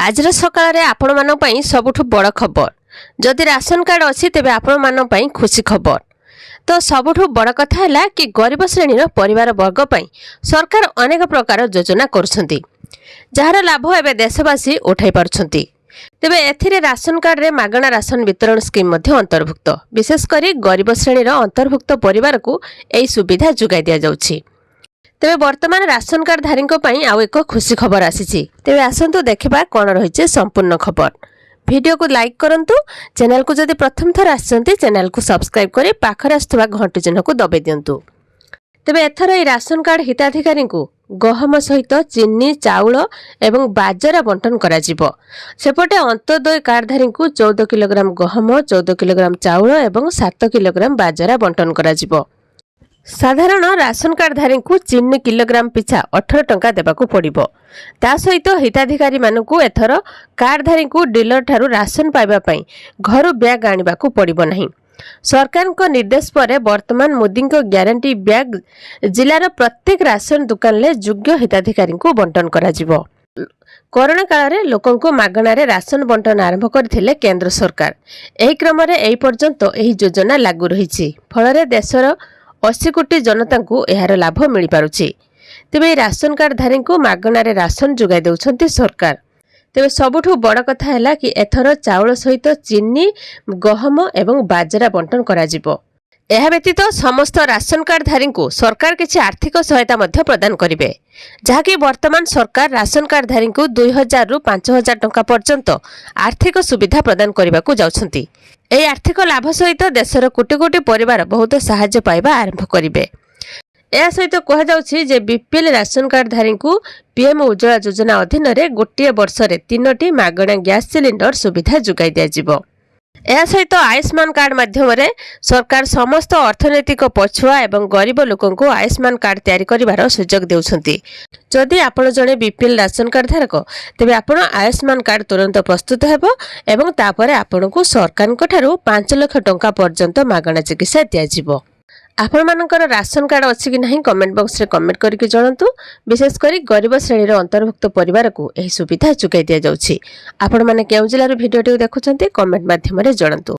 आज सकाळ आपण मानी सबुठ बड़ खबर जदि राशन कार्ड अच्छी तेरे आपण मानी खुशी खबर। तो सबुठ बड़ कथा है कि गरीब श्रेणीर परिवार वर्ग पर सरकार अनेक प्रकार योजना करुछंती जार लाभ एवं देशवासी उठाई पारुछंती। तेबे एथिरे राशन कार्ड रे मागणा राशन वितरण स्कीम मध्य अंतर्भुक्त विशेषकर गरीब श्रेणीर अंतर्भुक्त परिवार को यही सुविधा जोगाई दिया जाउछि। तेबे वर्तमान राशन कार्ड धारी आउ एक खुशी खबर आसी। तेबे आसंतु देखिबा कोन रहिছে संपूर्ण खबर। वीडियो को लाइक करंतु, चैनल को जदि प्रथम थर आछंती चैनल को सब्सक्राइब करी पाखरे आस्तुवा घंटी चिन्ह को दबाई दियंतु। तेबे एथर ए राशन कार्ड हिताधिकारी को गहम सहित चीनी चाउल एवं बाजरा बंटन करा जिवो। सेपटे अंत्योदय कार्डधारी को 14 किलोग्राम गहम 14 किलोग्राम चाउल एवं 7 किलोग्राम बाजरा बंटन करा जिवो। साधारण राशन कार्डधारी को चीनी किलोग्राम पिछा 18 टंका देबाकू पड़िबो। ता सहित हिताधिकारी मानकू एथर कार्डधारी को डीलर ठारू राशन पाइबा पई घर बैग आनिबाकू पड़िबो नहीं। सरकार को निर्देश पर वर्तमान मोदी को ग्यारंटी बैग जिलार प्रत्येक राशन दुकान ले योग्य हिताधिकारी को बंटन करा जिवो। कोरोना काल में लोकों को मागणारे राशन बंटन आरंभ करथिले केंद्र सरकार। एही क्रम रे एही पर्यंत एही योजना लागू रहिछि। फल देशर 80 कोटी जनता को यार लाभ मिल पारुछि। तेबे राशन कार्डधारी को मागणारे राशन जोगाई देउछंती सरकार। तेबे सबुठु बड़ कथा है कि एथर चाउल सहित चीनी गहम एवं बाजरा बंटन करा जिवो। यह व्यतीत समस्त राशन कार्डधारी को सरकार किसी आर्थिक सहायता मध्य प्रदान करिवे, जहाँकि वर्तमान सरकार राशन कार्डधारी को 2000 रु 5000 टंका पर्यंत आर्थिक सुविधा प्रदान करने को जाउछंती। एही आर्थिक लाभ सहित देशर कोटी कोटी परिवार बहुत साहाय्य पाइबा आरंभ करिवे। या सहित कह जाउछि जे बीपीएल राशन कार्डधारी को पीएम उज्ज्वला योजना अधीन रे गोटे वर्ष रे 3टी मागणा गैस सिलिंडर सुविधा जोगाई दिया जिवो। या सहित आयुष्मान कार्ड माध्यम रे सरकार समस्त अर्थनैतिक पछुआ एवं गरीब लोकों को आयुष्मान कार्ड तैयारी करिवार सुजोग देउछंती। जदि आपण जणे बीपीएल राशन कार्ड धारक तेबे आपण आयुष्मान कार्ड तुरंत प्रस्तुत हेबो एवं तापरे आपनको सरकार ठारू 5 लाख टंका पर्यंत मागणा चिकित्सा दिया जिवो। आपण मानकर राशन कार्ड अच्छी कि नहीं कमेंट बॉक्स रे कमेंट करके जणांतु। विशेषकर गरीब श्रेणीर अंतर्भुक्त परिवार को यही सुविधा जोगाई दिया जाउछि। आपण माने केउ जिल्लार वीडियोटी देखुछंती कमेंट माध्यम रे जणांतु।